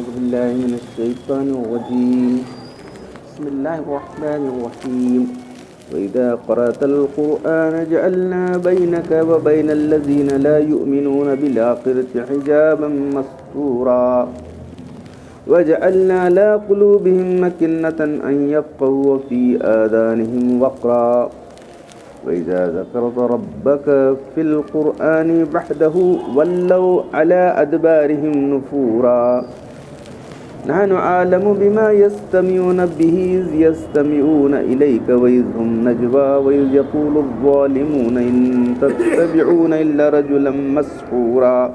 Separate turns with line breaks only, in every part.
أعوذ بالله من الشيطان الرجيم بسم الله الرحمن الرحيم وإذا قرأت القرآن جعلنا بينك وبين الذين لا يؤمنون بالآخرة حجابا مستورا وجعلنا على قلوبهم أكنة أن يفقهوا وفي آذانهم وقرا وإذا ذكرت ربك في القرآن وحده ولوا على أدبارهم نفورا نحن أعلم بما يستمعون به إذ يستمعون إليك وإذ هم نجوى وإذ يقول الظالمون إن تتبعون إلا رجلا مسحورا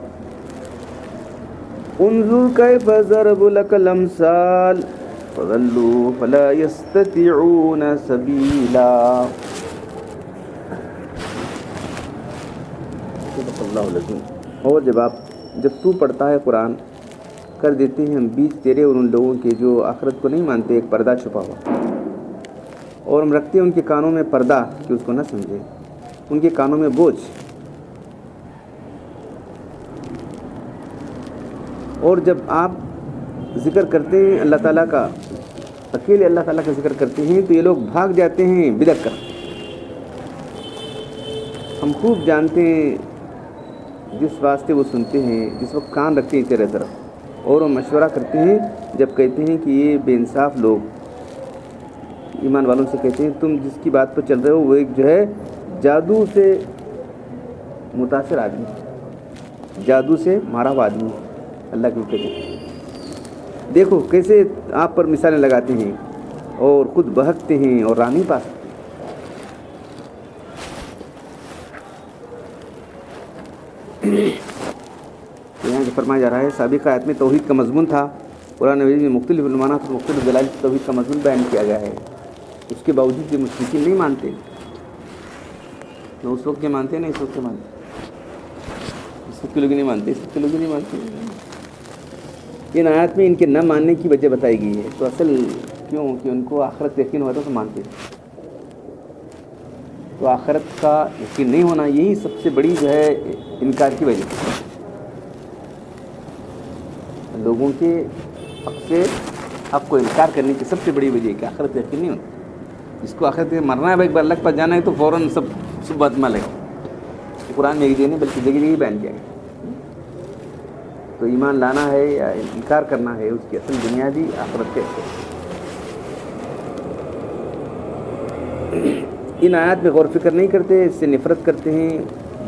انظر كيف ضرب لك الأمثال فضلوا فلا يستطيعون سبيلا. اور جب تو پڑھتا ہے قرآن کر دیتے ہیں ہم بیچ تیرے اور ان لوگوں کے جو آخرت کو نہیں مانتے ایک پردہ چھپا ہوا، اور ہم رکھتے ہیں ان کے کانوں میں پردہ کہ اس کو نہ سمجھے، ان کے کانوں میں بوجھ. اور جب آپ ذکر کرتے ہیں اللہ تعالیٰ کا، اکیلے اللہ تعالیٰ کا ذکر کرتے ہیں تو یہ لوگ بھاگ جاتے ہیں بدعت کر. ہم خوب جانتے ہیں جس واسطے وہ سنتے ہیں، جس وقت کان رکھتے ہیں تیرے طرف، اور وہ مشورہ کرتے ہیں جب کہتے ہیں کہ یہ بے انصاف لوگ ایمان والوں سے کہتے ہیں تم جس کی بات پر چل رہے ہو وہ ایک جو ہے جادو سے متاثر آدمی، جادو سے مارا ہوا آدمی اللہ کے کہتے ہیں. دیکھو کیسے آپ پر مثالیں لگاتے ہیں اور خود بہکتے ہیں اور راہ نہیں پا سکتے. یہاں جو فرمایا جا رہا ہے سابقہ آیت میں توحید کا مضمون تھا، قرآن مجید میں مختلف عنوانات اور مختلف دلائل سے توحید کا مضمون بیان کیا گیا ہے. اس کے باوجود یہ مشرکین نہیں مانتے، نہ اس وقت کے مانتے نہ اس وقت کے مانتے، اس وقت کے لوگ نہیں مانتے، اس وقت کے لوگ نہیں مانتے. ان آیات میں ان کے نہ ماننے کی وجہ بتائی گئی ہے. تو اصل کیوں کہ ان کو آخرت یقین ہوا تھا تو مانتے، تو آخرت کا یقین نہیں ہونا یہی سب سے بڑی جو ہے انکار کی وجہ. لوگوں کے حق سے حق کو انکار کرنے کی سب سے بڑی وجہ ہے کہ آخرت یقین نہیں ہونا. جس کو آخرت میں مرنا ہے ایک بار اللہ کے پاس جانا ہے تو فوراً سب بات مان لے گا. قرآن میں ایک جگہ نہیں بلکہ جگہ جگہ بیان کیا گیا. تو ایمان لانا ہے یا انکار کرنا ہے اس کی اصل بنیادی آخرت کے حق. ان آیات میں غور فکر نہیں کرتے، اس سے نفرت کرتے ہیں،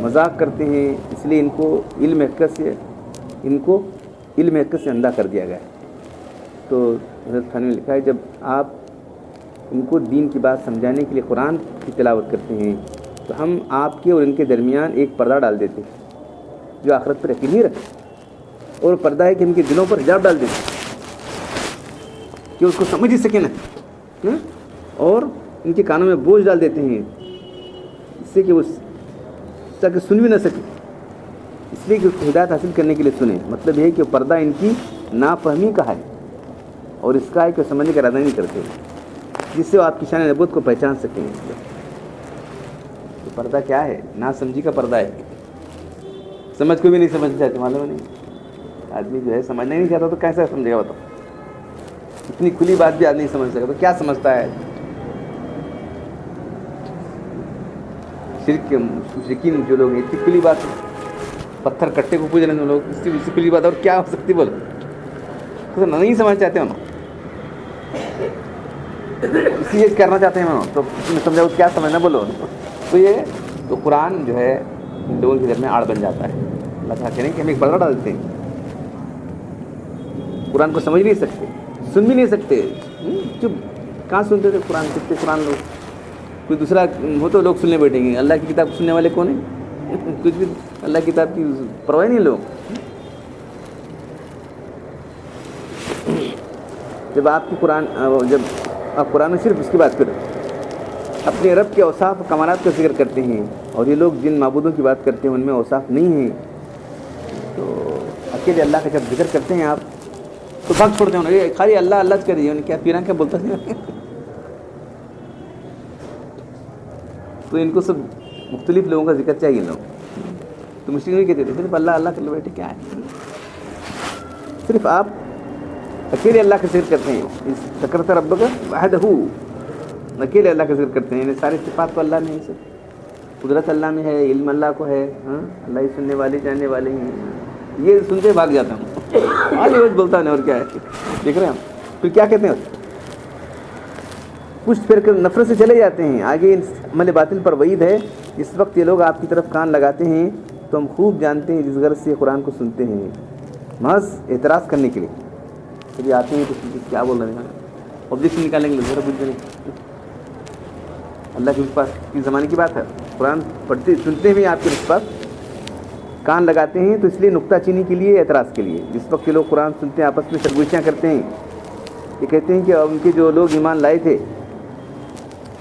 مذاق کرتے ہیں، اس لیے ان کو علم حقیقت سے اندھا کر دیا گیا ہے. تو حضرت خانوی نے لکھا ہے جب آپ ان کو دین کی بات سمجھانے کے لیے قرآن کی تلاوت کرتے ہیں تو ہم آپ کے اور ان کے درمیان ایک پردہ ڈال دیتے ہیں جو آخرت پر یقین نہیں رکھتے، اور پردہ ہے کہ ان کے دلوں پر حجاب ڈال دیتے ہیں کہ اس کو سمجھ ہی سکیں نا، اور ان کے کانوں میں بوجھ ڈال دیتے ہیں اس سے کہ وہ تاکہ سن بھی نہ سکے، اس لیے کہ ہدایت حاصل کرنے کے لیے سنیں. مطلب یہ ہے کہ پردہ ان کی نافہمی کا ہے اور اس کا ہے کہ سمجھنے کا ارادہ نہیں کرتے جس سے وہ آپ کی شان نبوت کو پہچان سکیں. اس لیے تو پردہ کیا ہے؟ نا سمجھی کا پردہ ہے. سمجھ کو بھی نہیں سمجھ چاہتے، معلوم نہیں آدمی جو ہے سمجھنا ہی نہیں چاہتا تو کیسا سمجھے گا بتاؤ؟ اتنی کھلی بات بھی آدمی نہیں سمجھ سکتا تو کیا سمجھتا ہے؟ شرک کے مشرکین جو لوگ ہیں اتنی کھلی بات ہے، پتھر کٹے کو پوج رہے ہیں لوگ، اس سے کھلی بات اور کیا ہو سکتی بولو؟ تو نہیں سمجھ چاہتے انہوں، اسی لیے کرنا چاہتے ہیں انہوں تو سمجھاؤ کیا سمجھنا بولو. تو یہ تو قرآن جو ہے لوگوں کے دل میں آڑ بن جاتا ہے. اللہ تعالیٰ کہہ رہے ہیں کہ ہم ایک پردہ ڈال دیتے ہیں، قرآن کو سمجھ نہیں سکتے، سن بھی نہیں سکتے. چپ کہاں سنتے تھے قرآن؟ کتنے قرآن لوگ، کوئی دوسرا ہو تو لوگ سننے بیٹھیں گے. اللہ کی کتاب سننے والے کون ہیں؟ کچھ بھی اللہ کی کتاب کی پرواہ نہیں لوگ. جب آپ قرآن میں صرف اس کی بات کریں، اپنے رب کے اوصاف و کمالات کا ذکر کرتے ہیں، اور یہ لوگ جن معبودوں کی بات کرتے ہیں ان میں اوصاف نہیں ہیں، تو اکیلے اللہ کا جب ذکر کرتے ہیں آپ تو بھاگ چھوڑتے ہیں. خالی اللہ اللہ کر دیے کیا پیران کیا بولتا ہے. تو ان کو سب مختلف لوگوں کا ذکر چاہیے. لوگ تو مشکل نہیں کہتے تھے صرف اللہ اللہ کر لو بیٹے کیا ہے. صرف آپ اکیلے اللہ کا ذکر کرتے ہیں، ذکرت ربک وحدہ، اکیلے اللہ کا ذکر کرتے ہیں، یعنی ساری صفات تو اللہ میں ہے، قدرت اللہ میں ہے، علم اللہ کو ہے، ہاں اللہ ہی سننے والے جاننے والے ہیں، یہ سنتے بھاگ جاتا ہوں آج روز بولتا ہے اور کیا ہے، دیکھ رہے ہیں ہم پھر کیا کہتے ہیں، کچھ پھر کر نفرت سے چلے جاتے ہیں آگے۔ عمل باطل پر وعید ہے، اس وقت یہ لوگ آپ کی طرف کان لگاتے ہیں تو ہم خوب جانتے ہیں جس غرض سے قرآن کو سنتے ہیں، محض اعتراض کرنے کے لیے، کبھی آتے ہیں تو کیا بول رہے ہیں، آبجیکشن نکالیں گے ذرا کچھ نہیں، اللہ کے پاس کی زمانے کی بات ہے، قرآن پڑھتے سنتے ہوئے آپ کے پاس کان لگاتے ہیں تو اس لیے نکتہ چینی کے لیے، اعتراض کے لیے۔ جس وقت یہ لوگ قرآن سنتے ہیں آپس میں سرگوشیاں کرتے ہیں، یہ کہتے ہیں کہ ان کے جو لوگ ایمان لائے تھے،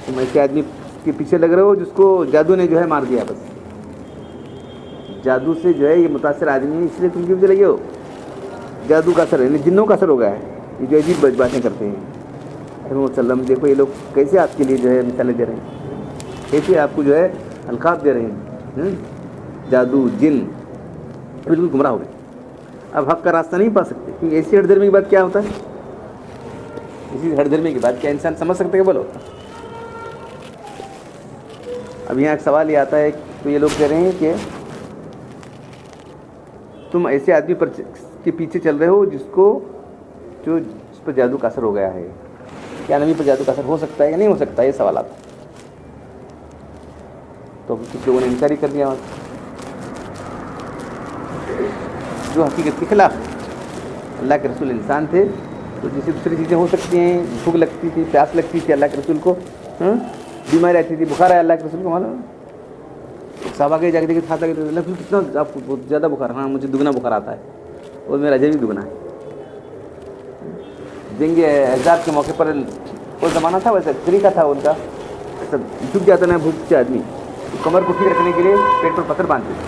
تم ایسے آدمی کے پیچھے لگ رہے ہو جس کو جادو نے جو ہے مار دیا، بس جادو سے جو ہے یہ متاثر آدمی ہے، اس لیے تم کے پیچھے لگے ہو، جادو کا اثر ہے، یعنی جنوں کا اثر ہو گیا ہے، یہ جو عجیب باتیں کرتے ہیں۔ وسلم دیکھو یہ لوگ کیسے آپ کے لیے جو ہے مثالیں دے رہے ہیں، کیسے آپ کو جو ہے القاب دے رہے ہیں، جادو جن، بالکل گمراہ ہو گئے، اب حق کا راستہ نہیں پا سکتے، کیونکہ ایسی ہٹ درمی کی بات کیا ہوتا ہے، اسی ہٹ درمی کی بات کیا انسان سمجھ سکتے ہیں، بولو۔ اب یہاں ایک سوال یہ آتا ہے، تو یہ لوگ کہہ رہے ہیں کہ تم ایسے آدمی پر کے پیچھے چل رہے ہو جس پر جادو کا اثر ہو گیا ہے، کیا نبی پر جادو کا اثر ہو سکتا ہے یا نہیں ہو سکتا، یہ سوالات، تو کچھ لوگوں نے انکار کر دیا، جو حقیقت کے خلاف، اللہ کے رسول انسان تھے تو جیسے دوسری چیزیں ہو سکتی ہیں، بھوک لگتی تھی، پیاس لگتی تھی، اللہ کے رسول کو بیماری آتی تھی، بخار آیا اللہ کے رسول کو معلوم، صحابہ کے جا کے کھاتا کہ اللہ کے رسول کتنا آپ کو بہت زیادہ بخار، ہاں مجھے دگنا بخار آتا ہے اور میرا اجر بھی دگنا ہے۔ جنگ احزاب کے موقع پر وہ زمانہ تھا، ویسا طریقہ تھا ان کا، ایسا جھک جاتا نا بھوک سے آدمی، تو کمر کو ٹھیک رکھنے کے لیے پیٹ پر پتھر باندھتے تھے،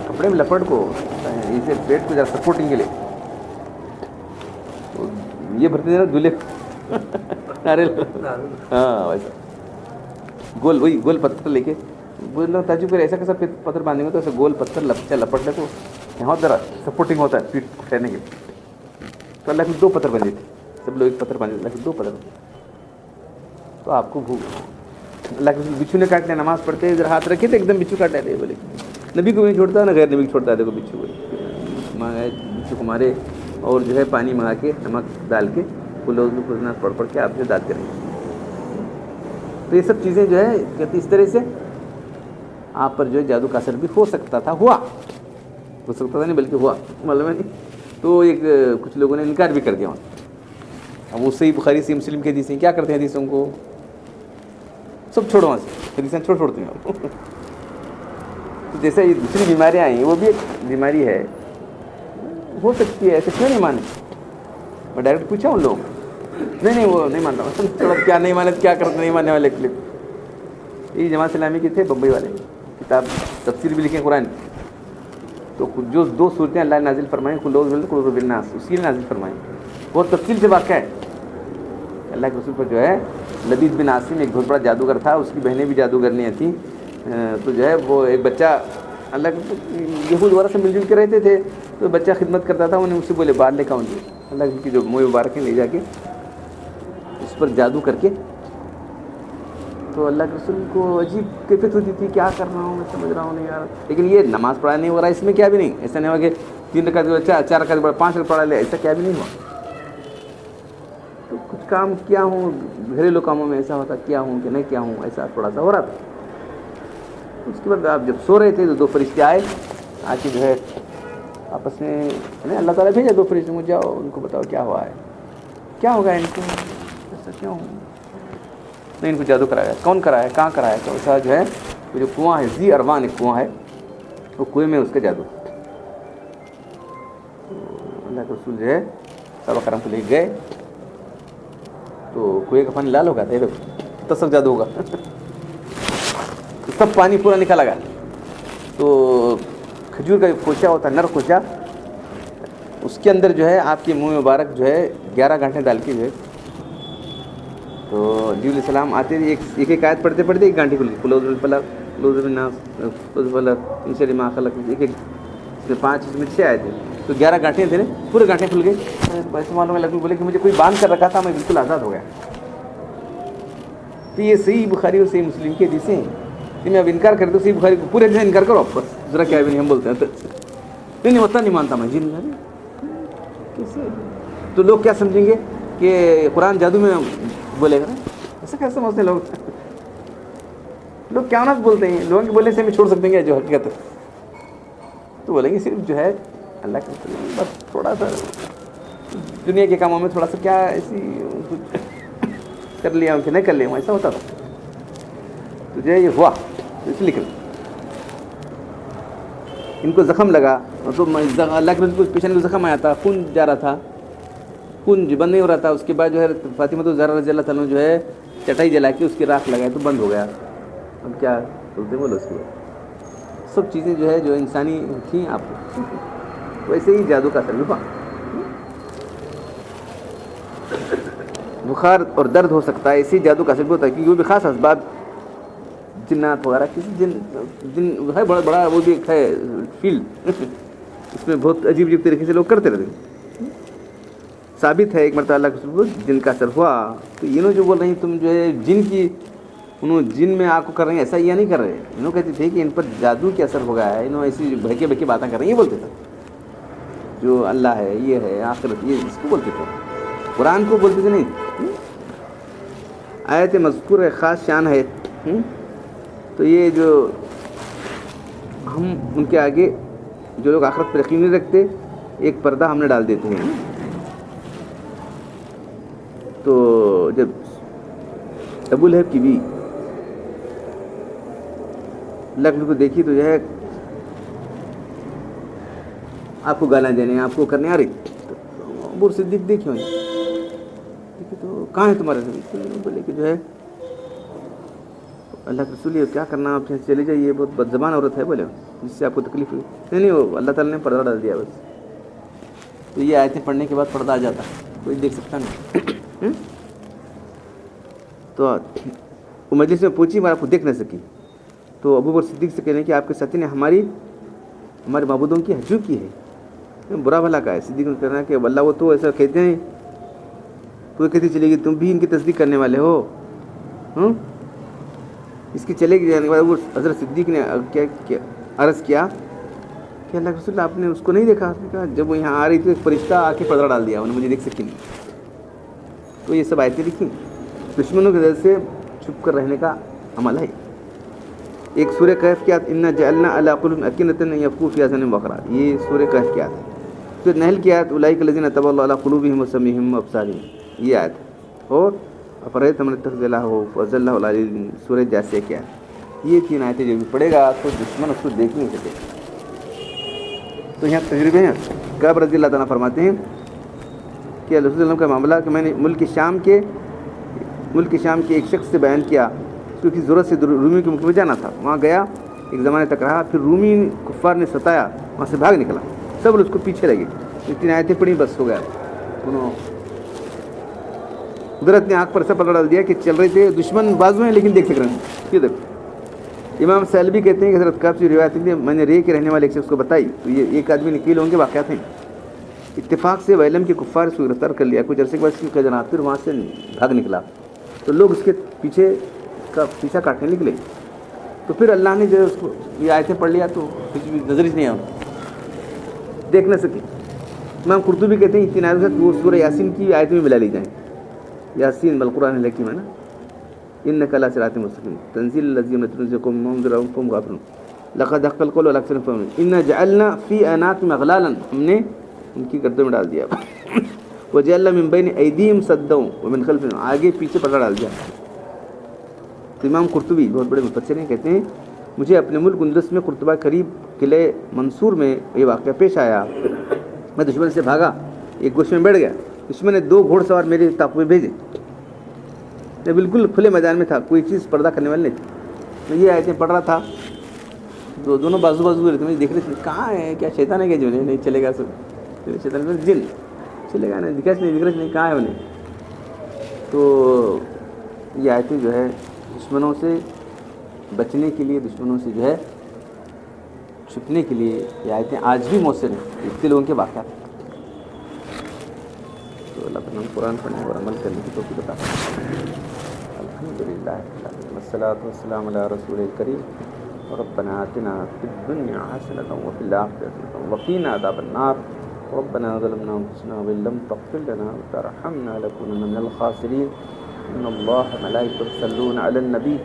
کپڑے میں لپٹ کو اسے پیٹ کو ذرا سپورٹنگ کے لیے یہ بھرتے تھے نا دولے، ہاں ویسا گول، وہی گول پتھر لے کے بول لوگ تعجب کرے، ایسا کیسا پتھر باندھیں گے، تو ایسا گول پتھر لپٹ لے تو یہاں ذرا سپورٹنگ ہوتا ہے پیٹ کو ٹھہرنے کے لیے، تو اللہ کے 2 پتھر بندے تھے، سب لوگ ایک پتھر باندھے، اللہ کے 2 پتھر، تو آپ کو بھوک، اللہ کے بچھو نے کاٹ لیا، نماز پڑھتے ادھر ہاتھ رکھے تو ایک دم بچھو کاٹ لیا، بولے نبی کو نہیں چھوڑتا نہ غیر نبی کو چھوڑتا، دیکھو بچھو مانگا بچھو کو مارے، اور جو ہے پانی منگا کے نمک ڈال کے لوگ پڑھ کے آپ سے داد کریں گے، تو یہ سب چیزیں جو ہے کہتے اس طرح سے آپ پر جو ہے جادو کا اثر بھی ہو سکتا تھا، ہو سکتا تھا نہیں بلکہ ہوا، معلوم ہے نہیں، تو ایک کچھ لوگوں نے انکار بھی کر دیا وہاں۔ اب وہ صحیح بخاری سے مسلم کی حدیثیں کیا کرتے ہیں، حدیثوں کو سب چھوڑو وہاں سے، حدیثیں چھوڑتے ہیں تو جیسے یہ دوسری بیماریاں آئیں، وہ بھی ایک بیماری ہے، ہو سکتی ہے، ایسے کیوں نہیں مانے، میں ڈائریکٹ پوچھا ان لوگوں، نہیں وہ نہیں مانتا ہوں، کیا نہیں مانے، کیا کرتے نہیں ماننے والے کے لیے، یہ جماعت اسلامی کے تھے بمبئی والے، کتاب تفسیر بھی لکھیں قرآن، تو جو 2 صورتیں اللہ نے نازل فرمائیں، قل اعوذ برب الناس، اسی نے نازل فرمائیں، بہت تفصیل سے واقعہ ہے، اللہ کے رسول پر جو ہے لبید بن عاصم ایک بہت بڑا جادوگر تھا، اس کی بہنیں بھی جادوگرنیاں تھیں، تو جو ہے وہ ایک بچہ اللہ کے یہود وغیرہ سے مل جل کے رہتے تھے، تو بچہ خدمت کرتا تھا، انہیں مجھ سے بولے باہر لے کے آؤں گی، اللہ کی جو منہ مبارک لے جا کے اس پر جادو کر کے، تو اللہ کے رسول کو عجیب کیفیت ہوتی تھی، کیا کر رہا ہوں میں سمجھ رہا ہوں نہیں یار، لیکن یہ نماز پڑھا نہیں ہو رہا، اس میں کیا بھی نہیں، ایسا نہیں ہوا کہ 3 رکعت 4 رکعت 5 رکعت پڑھا لے، ایسا کیا بھی نہیں ہوا، تو کچھ کام کیا ہوں گھریلو کاموں میں ایسا ہوتا کیا ہوں کہ نہیں کیا ہوں، ایسا تھوڑا سا ہو رہا تھا۔ اس کے بعد آپ جب سو رہے تھے تو 2 فرشتے آئے، آ کے جو ہے آپس میں اللہ تعالیٰ بھیجا 2 فرشتے، مجھے جاؤ ان کو بتاؤ کیا ہوا ہے، کیا ہوگا ان کو، ایسا کیوں نہیں، ان کو جادو کرایا، کون کرایا، کہاں کرایا، تو ایسا جو ہے وہ جو کنواں ہے ذی اروان ایک کنواں ہے، وہ کنویں میں اس کا جادو، اللہ کے رسول جو ہے صحابہ کرام کو لے گئے، تو کنویں کا پانی لال ہوگا تھا، تو سب جادو ہوگا، سب پانی پورا نکالا گیا، تو کھجور کا جو کھوچا ہوتا ہے نر کھوچا، اس کے اندر جو ہے آپ کے منہ مبارک جو ہے 11 گھنٹے ڈال کے جو ہے، تو جبریل علیہ السلام آتے تھے، ایک آیت پڑھتے پڑھتے 1 گھنٹے کھل قل اعوذ بالفلق، قل اعوذ بالناس، قل اعوذ بالفلق من شر ما خلق، ایک 5 اس میں 6 آیتیں، تو 11 گانٹھیں تھے نا، پورے گانٹھیں کھل گئے. ایسے معلوم لگنے بولے کہ مجھے کوئی باندھ کر رکھا تھا، میں بالکل آزاد ہو گیا. تو یہ صحیح بخاری اور صحیح مسلم کی حدیثیں ہیں. میں اب انکار کرتے تو صحیح بخاری کو پورے دن انکار کرو بس، ذرا کیا بھی نہیں ہم بولتے ہیں تو نہیں اتنا نہیں مانتا میں جن. کیسے تو لوگ کیا سمجھیں گے کہ قرآن جادو میں بولے گا؟ ایسا کیسے سمجھتے ہیں لوگ؟ لوگ کیا نہ بولتے ہیں، لوگوں کے بولنے سے ہمیں چھوڑ سکتے ہیں جو حقیقت ہے. تو بولیں گے صرف جو ہے اللہ کے بس تھوڑا سا دنیا کے کاموں میں تھوڑا سا کیا ایسی کر لیا ان کے نہیں کر لیا، ایسا ہوتا تھا. تو جو ہے یہ ہوا اس لیے ان کو زخم لگا تو اللہ کے رسول کو پیشانی کو زخم آیا تھا، خون جا رہا تھا، خون بند نہیں ہو رہا تھا. اس کے بعد جو ہے فاطمہ الزہرا رضی اللہ تعالیٰ جو ہے چٹائی جلا کے اس کی راکھ لگائے تو بند ہو گیا. اب کیا بولتے بولو اس کو، سب چیزیں جو ہے جو انسانی تھیں آپ ویسے ہی جادو کا اثر ہوا. بخار اور درد ہو سکتا ہے، اسی جادو کا اثر ہوتا ہے کیونکہ وہ بھی خاص اسباب جنات وغیرہ کسی جن ہے بڑا بڑا وہ بھی ایک ہے فیلڈ اس میں بہت عجیب عجیب طریقے سے لوگ کرتے رہتے ہیں. ثابت ہے ایک مرتبہ اللہ کے رسول جن کا اثر ہوا. تو انہوں جو بول رہی ہیں تم جو ہے جن کی انہوں جن میں آپ کو کر رہے ہیں، ایسا یہ نہیں کر رہے. انہوں کہتے تھے کہ ان پر جادو کے اثر ہو گیا ہے، انہوں ایسی بہکے بہکے باتیں کر رہے ہیں، یہ بولتے تھے جو اللہ ہے یہ ہے آخرت یہ اس کو بولتے تھے، قرآن کو بولتے تھے نہیں. آیت مذکور ہے، خاص شان ہے. تو یہ جو ہم ان کے آگے جو لوگ آخرت پر یقین نہیں رکھتے ایک پردہ ہم نے ڈال دیتے ہیں. تو جب ابو لہب کی بھی لکھ کو دیکھی تو جو ہے آپ کو گالیاں دینے آپ کو کرنے آ رہی. ابو صدیق دیکھیں دیکھیں تو کہاں ہے تمہارے نبی؟ بولے کہ جو ہے اللہ کے رسول کیا کرنا آپ چلے جائیے، بہت بد زبان عورت ہے بولے جس سے آپ کو تکلیف ہوئی. نہیں وہ اللہ تعالیٰ نے پردہ ڈال دیا بس. تو یہ آیتیں پڑھنے کے بعد پردہ آ جاتا، کوئی دیکھ سکتا نہیں. تو وہ مجلس میں پوچھی مگر آپ کو دیکھ نہ سکی. تو ابو بکر صدیق سے کہنے کہ آپ کے ساتھی نے ہمارے معبودوں کی حجو کی ہے، برا بھلا کا ہے. صدیق نے کہنا کہ اللہ وہ تو ایسا کہتے ہیں، تو کہتی چلے گی تم بھی ان کی تصدیق کرنے والے ہو. اس کی چلے گی جانے کے بعد حضرت صدیق نے کیا عرض کیا کہ اللہ کے رسول آپ نے اس کو نہیں دیکھا؟ اس نے کہا جب وہ یہاں آ رہی تھی ایک فرشتہ آ کے پردہ ڈال دیا، انہوں نے مجھے دیکھ سکی نہیں. تو یہ سب آیتیں لکھی دشمنوں کے ذریعے سے چھپ کر رہنے کا عمل ہے. ایک سورہ کہف کی آیت انا جعلنا علی قلوبہم اکنۃ ان یفقهوا فی آذانہم وقرا، یہ سورہ کہف کی آیت ہے. سورہ نحل کی آیت اولئک الذین طبع اللہ علی قلوبہم وسمعہم وابصارہم، یہ آیت ہے. اور افرأیت من اتخذ الہہ وظلہ علی العلم، سورہ جاثیہ کی آیت. یہ 3 آیتیں جو بھی پڑھے گا تو دشمن اس کو دیکھ نہیں سکے. تو یہاں تجربے ہیں. کعب رضی اللہ تعالیٰ فرماتے ہیں کہ رسول اللہ کا معاملہ کہ میں نے ملک شام کے ایک شخص سے بیان کیا، کیونکہ ضرورت سے رومی کے ملک میں جانا تھا. وہاں گیا، ایک زمانے تک رہا، پھر رومی کفار نے ستایا، وہاں سے بھاگ نکلا. سب اس کو پیچھے لگے. 3 آیتیں پڑھی بس ہو گیا. انہوں قدرت نے آنکھ پر ایسا پکڑ ڈال دیا کہ چل رہے تھے، دشمن بازو ہیں لیکن دیکھ سک رہے ہیں. یہ دیکھو امام سیلبی کہتے ہیں کہ حضرت کعب سے روایت ہے میں نے رے کے رہنے والے ایک شخص کو بتائی تو یہ ایک آدمی نکیل ہوں گے واقعات ہیں. اتفاق سے ویلم کے کفار اس کو گرفتار کر لیا. کچھ عرصے کے بعد اس کی جناب پھر وہاں سے بھاگ نکلا تو لوگ اس کے پیچھا کاٹنے نکلے. تو پھر اللہ نے جو اس کو یہ آیتیں پڑھ لیا تو کچھ بھی نظر ہی نہیں آیا، دیکھ نہ سکے. امام قرطبی کہتے ہیں 3 آیتوں سے وہ سورہ یاسین کی آیت میں ملا لی جائیں. یاسین بالقرآن الحکیم ہے نا، انک علی صراط مستقیم تنزیل الذی تنزل قوم منذر فهم غافلون لقد حق القول على اکثرهم فهم انا جعلنا فی اعناقهم اغلالا، ہم نے ان کی گردوں میں ڈال دیا. وجعلنا من بین ایدیہم سدا ومن خلفہم، آگے پیچھے پردہ ڈال دیا. تو امام قرطبی بہت بڑے مفسر ہیں، کہتے ہیں مجھے اپنے ملک اندلس میں قرطبہ قریب قلعہ منصور میں یہ واقعہ پیش آیا. میں دشمن سے بھاگا، ایک گوشے میں بیٹھ گیا. دشمن نے 2 گھوڑ سوار میرے تعاقب میں بھیجے. میں بالکل کھلے میدان میں تھا، کوئی چیز پردہ کرنے والی نہیں تھی. میں یہ آیتیں پڑھ رہا تھا تو دونوں بازو رہتے، مجھے دیکھ رہے تھے کہاں ہے، کیا شیطان ہے کہ جو نہیں چلے گا. سب شیطان جن چلے گا نہیں، دکھا نہیں کہاں ہے انہیں. تو یہ آیتیں جو ہے دشمنوں سے بچنے کے لیے، دشمنوں سے جو ہے چھپنے کے لیے یہ آیتیں آج بھی مؤثر ہیں اتنے لوگوں کے واقعات. تو اللہ تعالیٰ قرآن پڑھنے اور عمل کرنے کی توفیق عطا فرمائے. الحمدللہ والصلاۃ والسلام علی رسول الکریم. ربنا آتنا فی الدنیا حسنۃ وفی الآخرۃ حسنۃ وقنا عذاب النار. ربنا ظلمنا انفسنا وان لم تغفر لنا وترحمنا لنكونن من الخاسرین. ان اللہ ملائکۃ یصلون علی النبی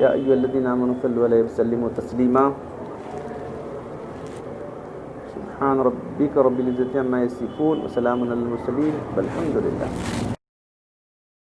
یا ایھا الذین آمنوا صلوا علیہ وسلموا تسلیما. سبحان ربک رب العزة عما یصفون وسلام علی المرسلین والحمد للہ.